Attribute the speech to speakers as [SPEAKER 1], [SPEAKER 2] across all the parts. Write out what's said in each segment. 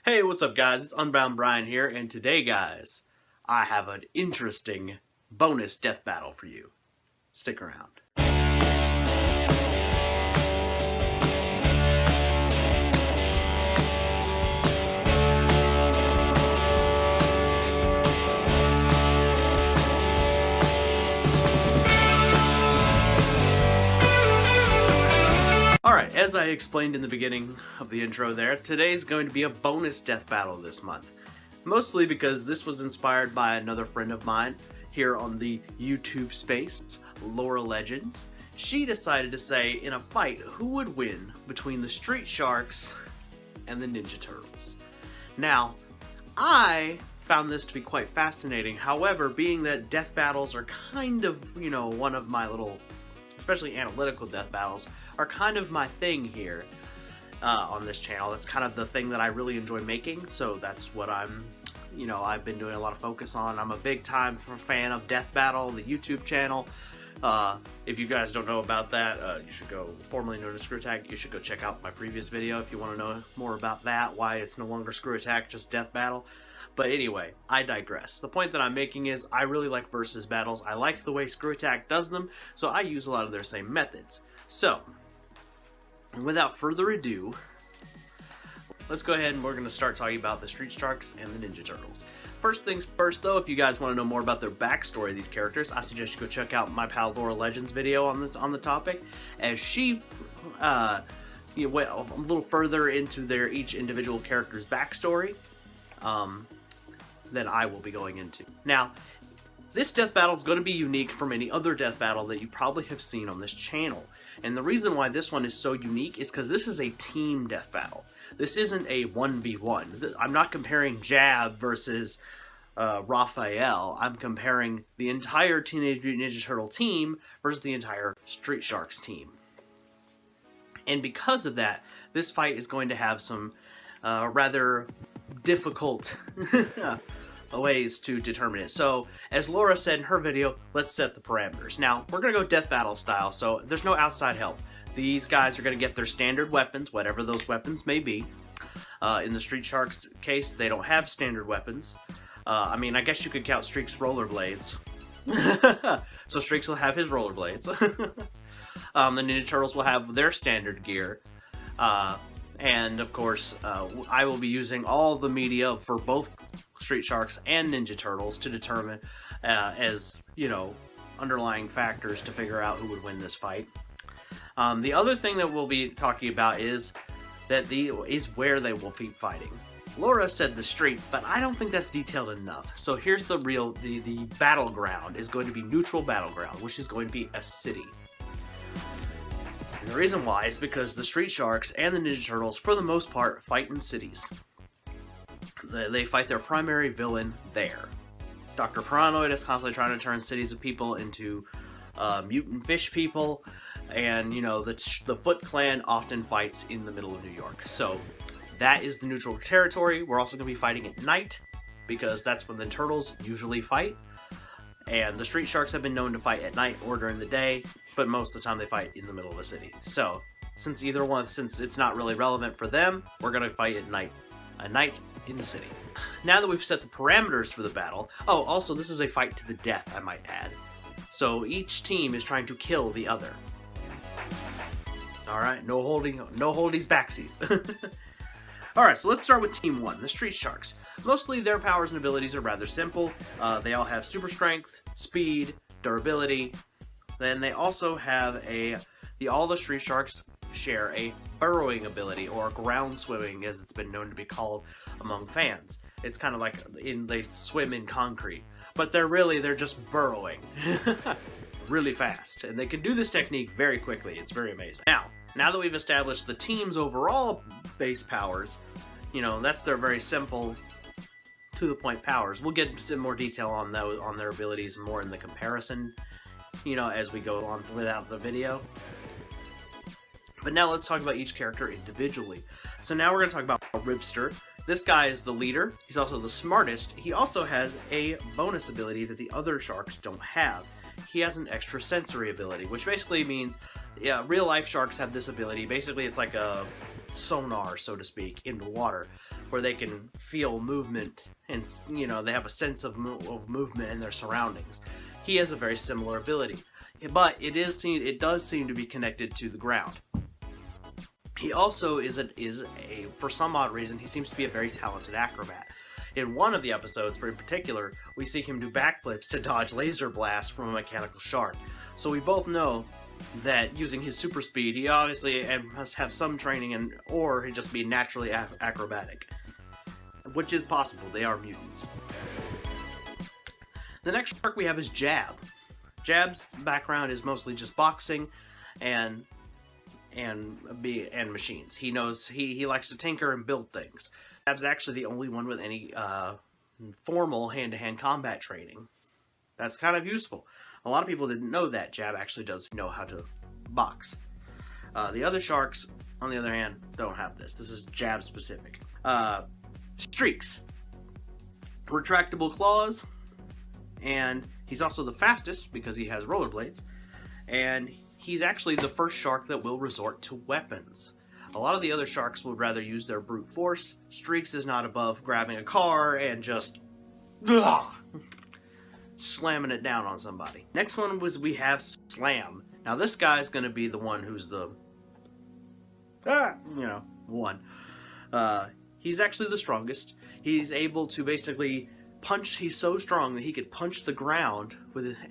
[SPEAKER 1] Hey, what's up guys? It's Unbound Brian here, and today guys, I have an interesting bonus death battle for you. Stick around. Alright, as I explained in the beginning of the intro there, today's going to be a bonus death battle this month. Mostly because this was inspired by another friend of mine here on the YouTube space, Laura Legends. She decided to say in a fight who would win between the Street Sharks and the Ninja Turtles. Now, I found this to be quite fascinating. However, being that death battles are kind of, one of my little, especially analytical death battles, are kind of my thing here on this channel. That's kind of the thing that I really enjoy making, so that's what I've been doing a lot of focus on. I'm a big time fan of Death Battle, the YouTube channel. If you guys don't know about that, you should go, formerly known as Screw Attack, you should go check out my previous video if you want to know more about that, why it's no longer Screw Attack, just Death Battle. But anyway, I digress. The point that I'm making is I really like versus battles. I like the way Screw Attack does them, so I use a lot of their same methods. So, without further ado, let's go ahead and we're going to start talking about the Street Sharks and the Ninja Turtles. First things first though, if you guys want to know more about their backstory of these characters, I suggest you go check out my pal Laura Legends video on the topic, as she went a little further into each individual character's backstory than I will be going into. Now, this death battle is going to be unique from any other death battle that you probably have seen on this channel. And the reason why this one is so unique is because this is a team death battle. This isn't a 1v1. I'm not comparing Jab versus Raphael. I'm comparing the entire Teenage Mutant Ninja Turtle team versus the entire Street Sharks team. And because of that, this fight is going to have some rather difficult ways to determine it. So, as Laura said in her video, let's set the parameters. Now, we're going to go death battle style, so there's no outside help. These guys are going to get their standard weapons, whatever those weapons may be. In the Street Sharks case, they don't have standard weapons. I mean, I guess you could count Streak's rollerblades. So Streaks will have his rollerblades. The Ninja Turtles will have their standard gear. And, of course, I will be using all the media for both Street Sharks and Ninja Turtles to determine underlying factors to figure out who would win this fight. The other thing that we'll be talking about is where they will be fighting. Laura said the street, but I don't think that's detailed enough. So here's the battleground is going to be neutral battleground, which is going to be a city. And the reason why is because the Street Sharks and the Ninja Turtles, for the most part, fight in cities. They fight their primary villain there. Dr. Paranoid is constantly trying to turn cities of people into mutant fish people, and the Foot Clan often fights in the middle of New York. So that is the neutral territory. We're also going to be fighting at night, because that's when the Turtles usually fight. And the Street Sharks have been known to fight at night or during the day, but most of the time they fight in the middle of a city. So, since it's not really relevant for them, we're going to fight at night in the city. Now that we've set the parameters for the battle, also this is a fight to the death, I might add. So each team is trying to kill the other. Alright, no holdies backsies. Alright, so let's start with Team 1, the Street Sharks. Mostly their powers and abilities are rather simple. They all have super strength, speed, durability. Then they also have all the Street Sharks share a burrowing ability, or ground swimming as it's been known to be called among fans. It's kind of like they swim in concrete, but they're just burrowing really fast, and they can do this technique very quickly. It's very amazing. Now that we've established the team's overall base powers, that's their very simple, to the point powers. We'll get into more detail on their abilities more in the comparison, as we go on throughout the video. But now let's talk about each character individually. So now we're going to talk about Ribster. This guy is the leader. He's also the smartest. He also has a bonus ability that the other sharks don't have. He has an extrasensory ability, which basically means, real life sharks have this ability. Basically, it's like a sonar, so to speak, into water. where they can feel movement and, you know, they have a sense of movement in their surroundings. He has a very similar ability, but it does seem to be connected to the ground. He also is for some odd reason, he seems to be a very talented acrobat. In one of the episodes, in particular, we see him do backflips to dodge laser blasts from a mechanical shark. So we both know that using his super speed, he obviously must have some training, or he'd just be naturally acrobatic. Which is possible, they are mutants. The next shark we have is Jab. Jab's background is mostly just boxing and machines. He knows he likes to tinker and build things. Jab's actually the only one with any formal hand-to-hand combat training. That's kind of useful. A lot of people didn't know that Jab actually does know how to box. The other sharks, on the other hand, don't have this. This is Jab specific. Streaks. Retractable claws. And he's also the fastest because he has rollerblades. And he's actually the first shark that will resort to weapons. A lot of the other sharks would rather use their brute force. Streaks is not above grabbing a car and just slamming it down on somebody. Next one we have Slam. Now this guy's going to be the one who's the one. He's actually the strongest. He's able to basically punch. He's so strong that he could punch the ground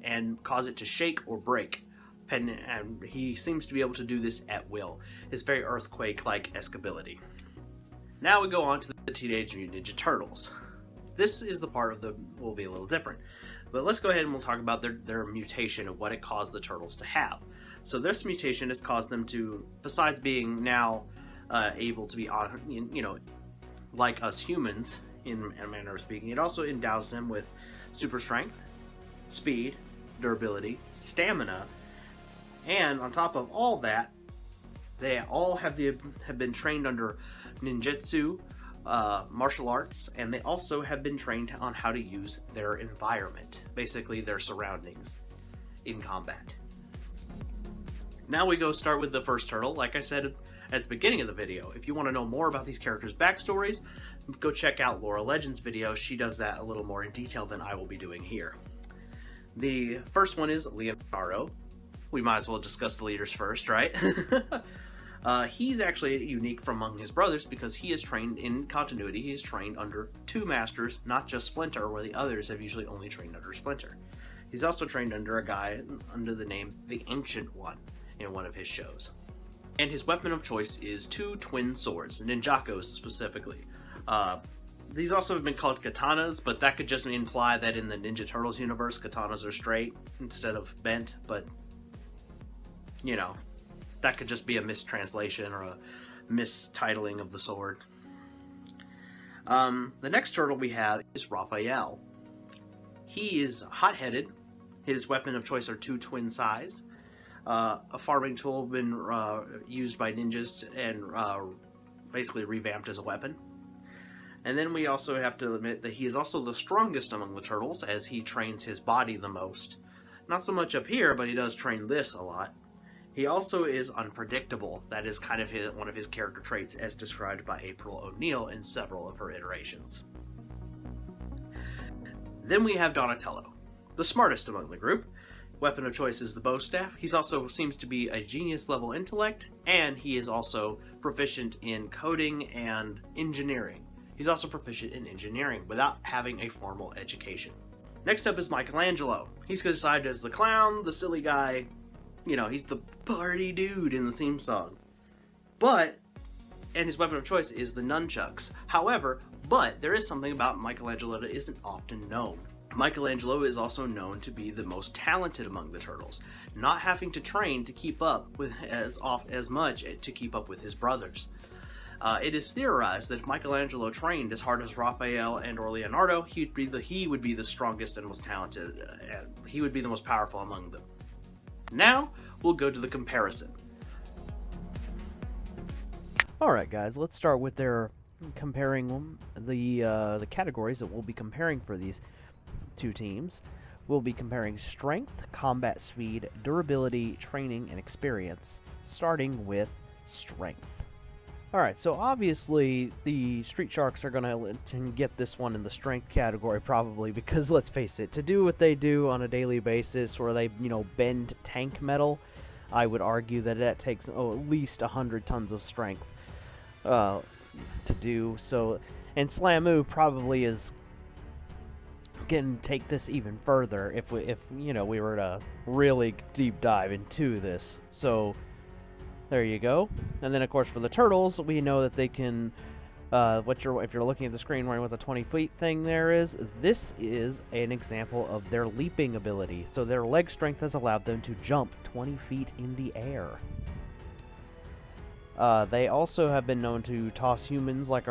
[SPEAKER 1] and cause it to shake or break. And he seems to be able to do this at will. It's very Earthquake-like ability. Now we go on to the Teenage Mutant Ninja Turtles. This is the part will be a little different. But let's go ahead and we'll talk about their mutation of what it caused the Turtles to have. So this mutation has caused them to, besides being now able to be, like us humans, in a manner of speaking, it also endows them with super strength, speed, durability, stamina, and on top of all that, they all have been trained under ninjutsu, martial arts, and they also have been trained on how to use their environment, basically their surroundings, in combat. Now we go start with the first turtle. Like I said at the beginning of the video, if you want to know more about these characters' backstories, go check out Laura Legend's video. She does that a little more in detail than I will be doing here. The first one is Leonardo. We might as well discuss the leaders first, right? He's actually unique from among his brothers because he is trained in continuity. He is trained under two masters, not just Splinter, where the others have usually only trained under Splinter. He's also trained under a guy under the name The Ancient One in one of his shows. And his weapon of choice is two twin swords, ninjakos specifically. These also have been called katanas, but that could just imply that in the Ninja Turtles universe, katanas are straight instead of bent, but that could just be a mistranslation or a mistitling of the sword. The next turtle we have is Raphael. He is hot-headed. His weapon of choice are two twin-sized. A farming tool been used by ninjas and basically revamped as a weapon. And then we also have to admit that he is also the strongest among the turtles, as he trains his body the most. Not so much up here, but he does train this a lot. He also is unpredictable. That is kind of one of his character traits as described by April O'Neil in several of her iterations. Then we have Donatello, the smartest among the group. Weapon of choice is the bow staff. He also seems to be a genius level intellect, and he is also proficient in coding and engineering. He's also proficient in engineering without having a formal education. Next up is Michelangelo. He's described as the clown, the silly guy. He's the party dude in the theme song. And his weapon of choice is the nunchucks. However, there is something about Michelangelo that isn't often known. Michelangelo is also known to be the most talented among the turtles, not having to train to keep up with as much to keep up with his brothers. It is theorized that if Michelangelo trained as hard as Raphael and or Leonardo, he would be the strongest and most talented, and he would be the most powerful among them. Now, we'll go to the comparison.
[SPEAKER 2] Alright guys, let's start with their comparing the categories that we'll be comparing for these two teams. We'll be comparing strength, combat speed, durability, training, and experience, starting with strength. Alright, so obviously the Street Sharks are going to get this one in the strength category probably because, let's face it, to do what they do on a daily basis where they, bend tank metal, I would argue that that takes at least 100 tons of strength to do. So, and Slamu probably is can take this even further if we were to really deep dive into this. So there you go. And then of course for the turtles, we know that they can if you're looking at the screen where what the 20 feet thing there is, this is an example of their leaping ability. So their leg strength has allowed them to jump 20 feet in the air. They also have been known to toss humans like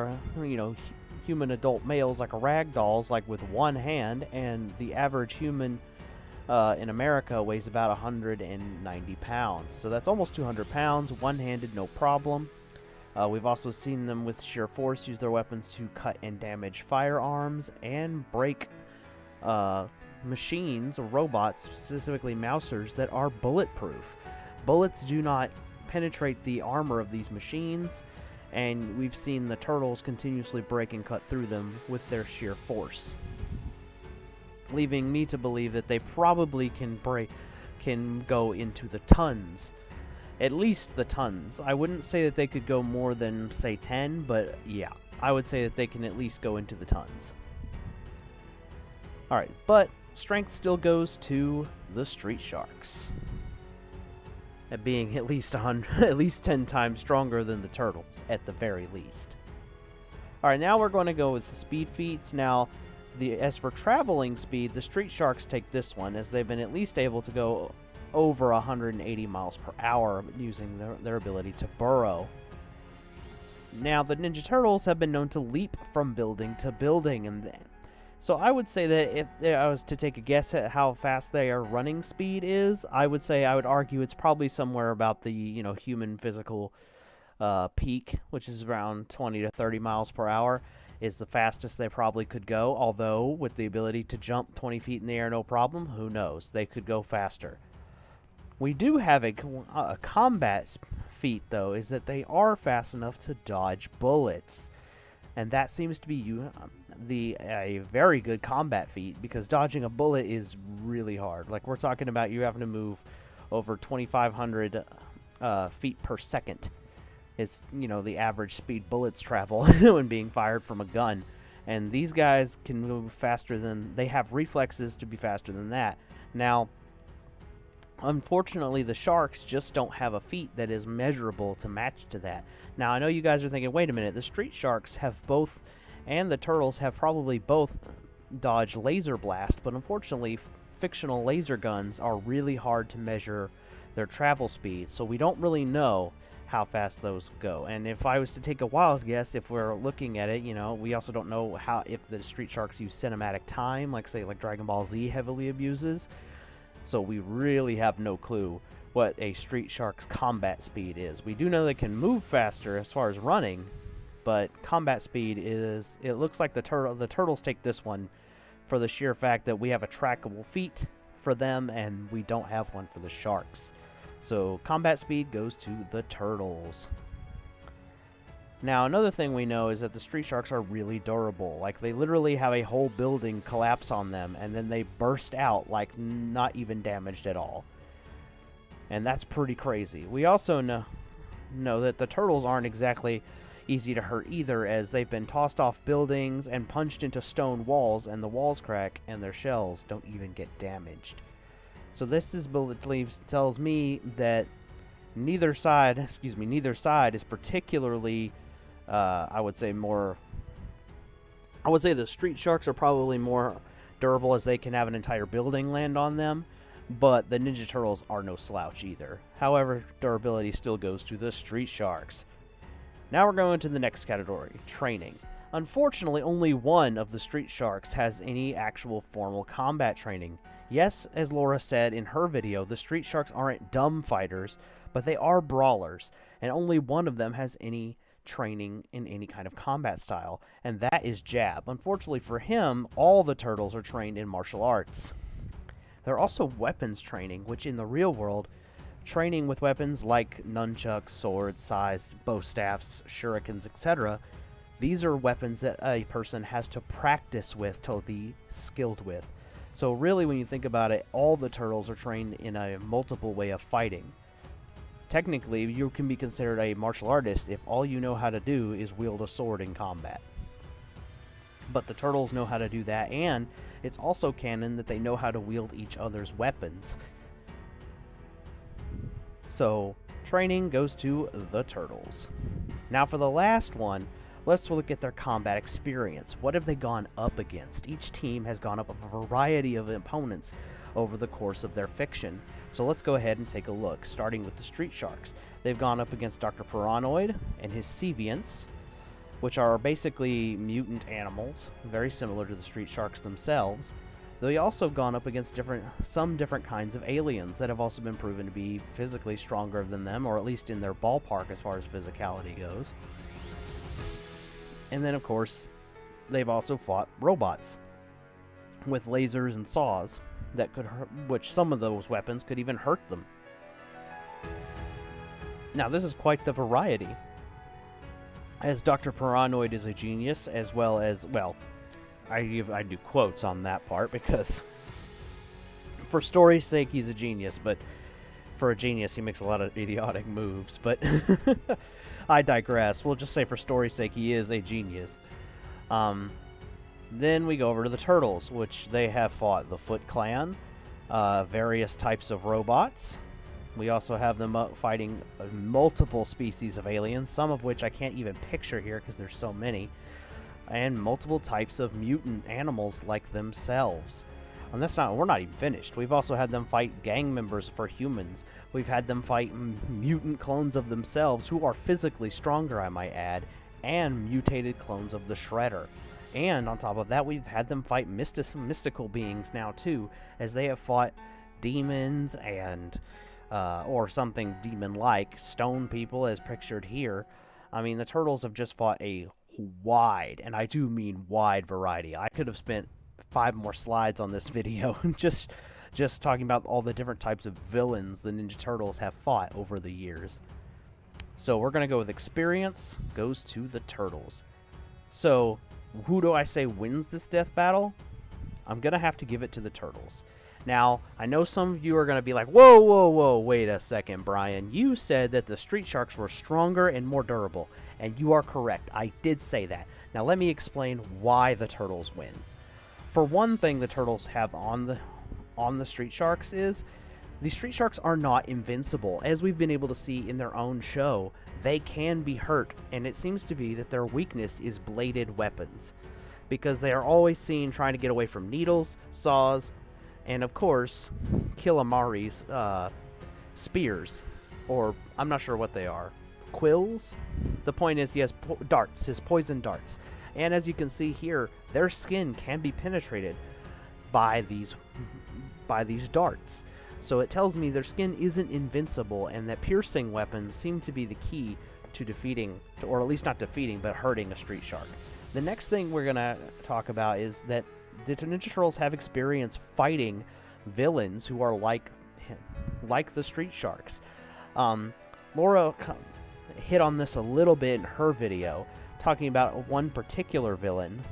[SPEAKER 2] human adult males like a rag dolls, like with one hand, and the average human in America weighs about 190 pounds. So that's almost 200 pounds, one-handed, no problem. We've also seen them with sheer force use their weapons to cut and damage firearms and break machines or robots, specifically mousers, that are bulletproof. Bullets do not penetrate the armor of these machines, and we've seen the turtles continuously break and cut through them with their sheer force, leaving me to believe that they probably can go into the tons. At least the tons. I wouldn't say that they could go more than, say, 10, but yeah, I would say that they can at least go into the tons. Alright, but strength still goes to the Street Sharks, at being at least 10 times stronger than the turtles, at the very least. Alright, now we're going to go with the speed feats. Now, as for traveling speed, the Street Sharks take this one, as they've been at least able to go over 180 miles per hour using their ability to burrow. Now, the Ninja Turtles have been known to leap from building to building, and so I would say that if I was to take a guess at how fast their running speed is, I would argue it's probably somewhere about the human physical peak, which is around 20 to 30 miles per hour, is the fastest they probably could go. Although with the ability to jump 20 feet in the air, no problem, who knows? They could go faster. We do have a combat feat, though, is that they are fast enough to dodge bullets. And that seems to be a very good combat feat, because dodging a bullet is really hard. Like, we're talking about you having to move over 2,500 feet per second. Is the average speed bullets travel when being fired from a gun. And these guys can move faster they have reflexes to be faster than that. Now, unfortunately, the Sharks just don't have a feat that is measurable to match to that. Now, I know you guys are thinking, wait a minute, the Street Sharks have both, and the Turtles have probably both dodged laser blast, but unfortunately, fictional laser guns are really hard to measure their travel speed, so we don't really know how fast those go. And if I was to take a wild guess, if we're looking at it, we also don't know if the Street Sharks use cinematic time, like Dragon Ball Z heavily abuses. So we really have no clue what a Street Shark's combat speed is. We do know they can move faster as far as running, but combat speed is, it looks like the Turtles take this one for the sheer fact that we have a trackable feat for them and we don't have one for the Sharks. So combat speed goes to the Turtles. Now, another thing we know is that the Street Sharks are really durable. Like, they literally have a whole building collapse on them, and then they burst out, like, not even damaged at all. And that's pretty crazy. We also know that the Turtles aren't exactly easy to hurt either, as they've been tossed off buildings and punched into stone walls, and the walls crack, and their shells don't even get damaged. So this tells me that neither side is particularly I would say the Street Sharks are probably more durable, as they can have an entire building land on them, but the Ninja Turtles are no slouch either. However, durability still goes to the Street Sharks. Now we're going to the next category, training. Unfortunately, only one of the Street Sharks has any actual formal combat training. Yes, as Laura said in her video, the Street Sharks aren't dumb fighters, but they are brawlers, and only one of them has any training in any kind of combat style, and that is Jab. Unfortunately for him, all the Turtles are trained in martial arts. They're also weapons training, which in the real world training with weapons like nunchucks, swords, scythes, bow staffs, shurikens, etc. These are weapons that a person has to practice with to be skilled with. So really, when you think about it, all the turtles are trained in a multiple way of fighting. Technically, you can be considered a martial artist if all you know how to do is wield a sword in combat. But the turtles know how to do that, and it's also canon that they know how to wield each other's weapons. So, training goes to the turtles. Now for the last one, let's look at their combat experience. What have they gone up against? Each team has gone up a variety of opponents over the course of their fiction. So let's go ahead and take a look, starting with the Street Sharks. They've gone up against Dr. Piranoid and his Seviants, which are basically mutant animals, very similar to the Street Sharks themselves. They also gone up against some different kinds of aliens that have also been proven to be physically stronger than them, or at least in their ballpark as far as physicality goes. And then, of course, they've also fought robots with lasers and saws that could hurt, which some of those weapons could even hurt them. Now, this is quite the variety, as Dr. Piranoid is a genius, as well as, well, I do quotes on that part because for story's sake he's a genius, but for a genius he makes a lot of idiotic moves, but I digress. We'll just say for story's sake he is a genius. Then we go over to the turtles, which they have fought the Foot Clan, various types of robots. We also have them fighting multiple species of aliens, some of which I can't even picture here because there's so many, and multiple types of mutant animals like themselves. And we're not even finished. We've also had them fight gang members for humans. We've had them fight mutant clones of themselves who are physically stronger, I might add, and mutated clones of the Shredder. And on top of that, we've had them fight mystical beings now too, as they have fought demons and or something demon-like, stone people as pictured here. I mean, the turtles have just fought a wide, and I do mean wide, variety. I could have spent 5 more slides on this video just talking about all the different types of villains the Ninja Turtles have fought over the years. So we're going to go with experience goes to the turtles. So who do I say wins this death battle? I'm going to have to give it to the turtles. Now, I know some of you are going to be like, whoa, wait a second, Brian. You said that the Street Sharks were stronger and more durable, and you are correct. I did say that. Now, let me explain why the turtles win. For one thing the turtles have on the Street Sharks is the Street Sharks are not invincible. As we've been able to see in their own show, they can be hurt, and it seems to be that their weakness is bladed weapons, because they are always seen trying to get away from needles, saws, and of course, Kilamari's spears, or I'm not sure what they are, quills? The point is he has darts, his poison darts. And as you can see here, their skin can be penetrated by these darts. So it tells me their skin isn't invincible, and that piercing weapons seem to be the key to defeating, or at least not defeating, but hurting a Street Shark. The next thing we're going to talk about is that the Ninja Turtles have experience fighting villains who are like the Street Sharks. Laura hit on this a little bit in her video, talking about one particular villain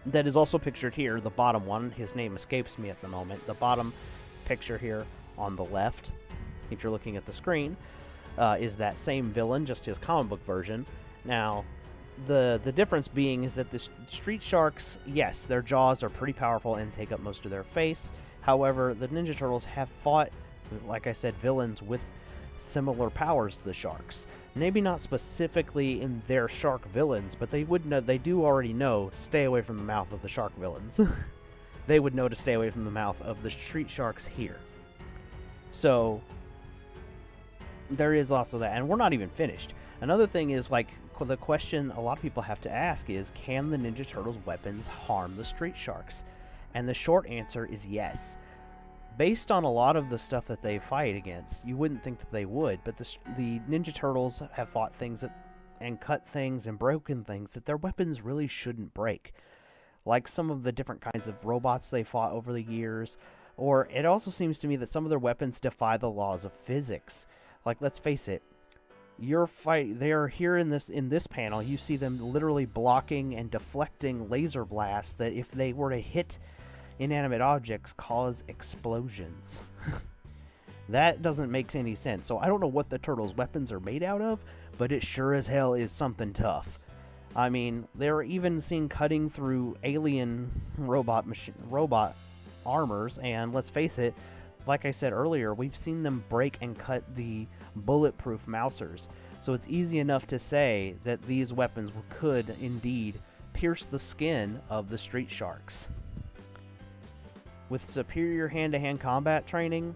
[SPEAKER 2] that is also pictured here, the bottom one. His name escapes me at the moment. The bottom picture here on the left, if you're looking at the screen, is that same villain, just his comic book version. Now, the difference being is that the Street Sharks, yes, their jaws are pretty powerful and take up most of their face. However, the Ninja Turtles have fought, like I said, villains with similar powers to the Sharks. Maybe not specifically in their shark villains, but they do already know to stay away from the mouth of the shark villains. They would know to stay away from the mouth of the Street Sharks here. So there is also that, and we're not even finished. Another thing is, like, the question a lot of people have to ask is, can the Ninja Turtles' weapons harm the Street Sharks? And the short answer is yes. Based on a lot of the stuff that they fight against, you wouldn't think that they would, but the Ninja Turtles have fought things and cut things and broken things that their weapons really shouldn't break. Like some of the different kinds of robots they fought over the years, Or it also seems to me that some of their weapons defy the laws of physics. Like, let's face it, they are here in this panel. You see them literally blocking and deflecting laser blasts that, if they were to hit inanimate objects, cause explosions. That doesn't make any sense. So I don't know what the turtles' weapons are made out of, but it sure as hell is something tough. I mean, they're even seen cutting through alien robot armors, and let's face it, like I said earlier, we've seen them break and cut the bulletproof Mousers, so it's easy enough to say that these weapons could indeed pierce the skin of the street sharks. With superior hand-to-hand combat training,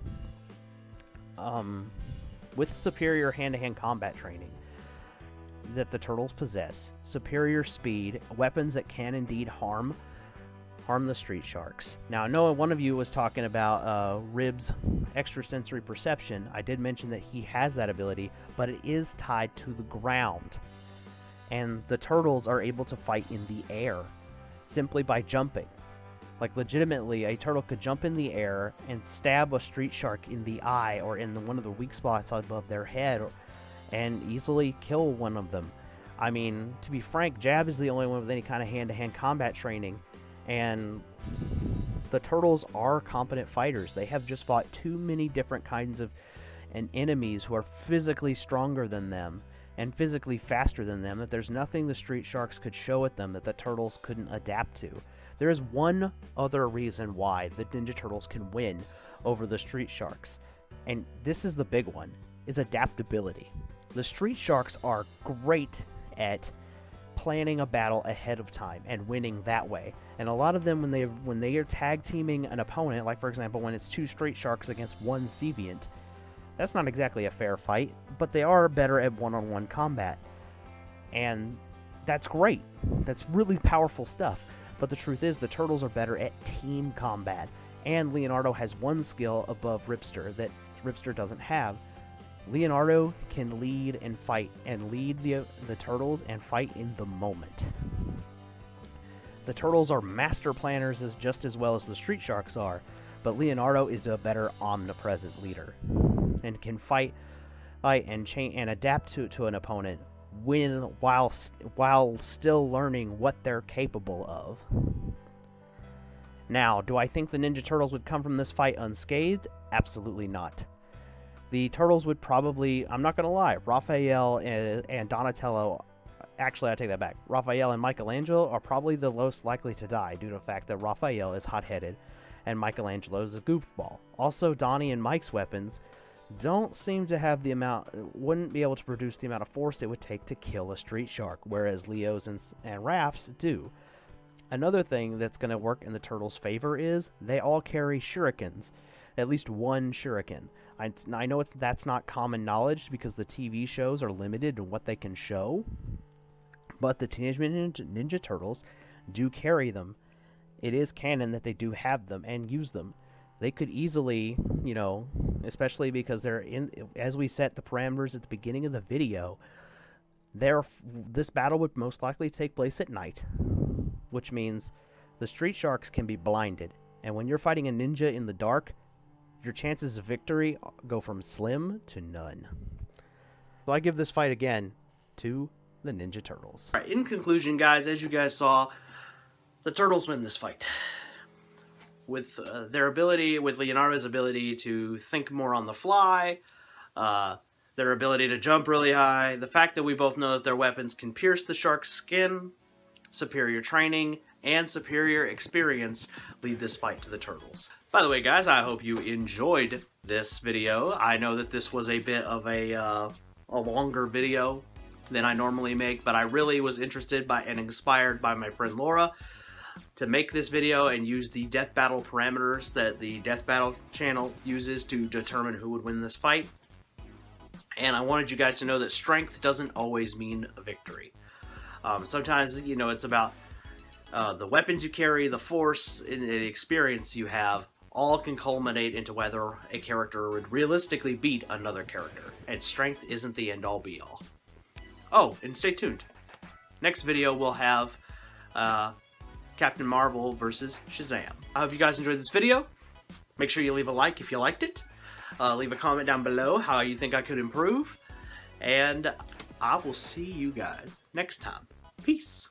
[SPEAKER 2] that the turtles possess, superior speed, weapons that can indeed harm the street sharks. Now, I know one of you was talking about Rib's extrasensory perception. I did mention that he has that ability, but it is tied to the ground. And the turtles are able to fight in the air simply by jumping. Like, legitimately, a turtle could jump in the air and stab a street shark in the eye or in one of the weak spots above their head and easily kill one of them. I mean, to be frank, Jab is the only one with any kind of hand-to-hand combat training. And the turtles are competent fighters. They have just fought too many different kinds of enemies who are physically stronger than them and physically faster than them, that there's nothing the street sharks could show at them that the turtles couldn't adapt to. There is one other reason why the Ninja Turtles can win over the street sharks, and this is the big one, is adaptability. The street sharks are great at planning a battle ahead of time and winning that way. And a lot of them, when they are tag teaming an opponent, like for example when it's two street sharks against one Seviant, that's not exactly a fair fight, but they are better at one-on-one combat. And that's great. That's really powerful stuff. But the truth is, the turtles are better at team combat. And Leonardo has one skill above Ripster that Ripster doesn't have. Leonardo can lead and fight, and lead the turtles and fight in the moment. The turtles are master planners just as well as the street sharks are, but Leonardo is a better omnipresent leader and can fight and change and adapt to an opponent while still learning what they're capable of. Now, do I think the Ninja Turtles would come from this fight unscathed? Absolutely not. The turtles would probably, I'm not going to lie, Raphael and Donatello, actually I take that back, Raphael and Michelangelo are probably the most likely to die due to the fact that Raphael is hot-headed and Michelangelo is a goofball. Also, Donnie and Mike's weapons don't seem to have the amount, wouldn't be able to produce the amount of force it would take to kill a street shark, whereas Leo's and Raph's do. Another thing that's going to work in the turtles' favor is they all carry shurikens, at least one shuriken. I know that's not common knowledge because the TV shows are limited in what they can show, but the Teenage Mutant Ninja Turtles do carry them. It is canon that they do have them and use them. They could easily, especially because they're in, as we set the parameters at the beginning of the video, this battle would most likely take place at night, which means the street sharks can be blinded. And when you're fighting a ninja in the dark, your chances of victory go from slim to none. So I give this fight again to the Ninja Turtles.
[SPEAKER 1] All right, in conclusion, guys, as you guys saw, the Turtles win this fight. With their ability, with Leonardo's ability to think more on the fly, their ability to jump really high, the fact that we both know that their weapons can pierce the shark's skin, superior training, and superior experience lead this fight to the Turtles. By the way, guys, I hope you enjoyed this video. I know that this was a bit of a longer video than I normally make, but I really was interested by and inspired by my friend Laura to make this video and use the death battle parameters that the Death Battle channel uses to determine who would win this fight. And I wanted you guys to know that strength doesn't always mean a victory. Sometimes, it's about the weapons you carry, the force, and the experience you have, all can culminate into whether a character would realistically beat another character. And strength isn't the end-all be-all. Oh, and stay tuned. Next video we'll have Captain Marvel versus Shazam. I hope you guys enjoyed this video. Make sure you leave a like if you liked it. Leave a comment down below how you think I could improve. And I will see you guys next time. Peace.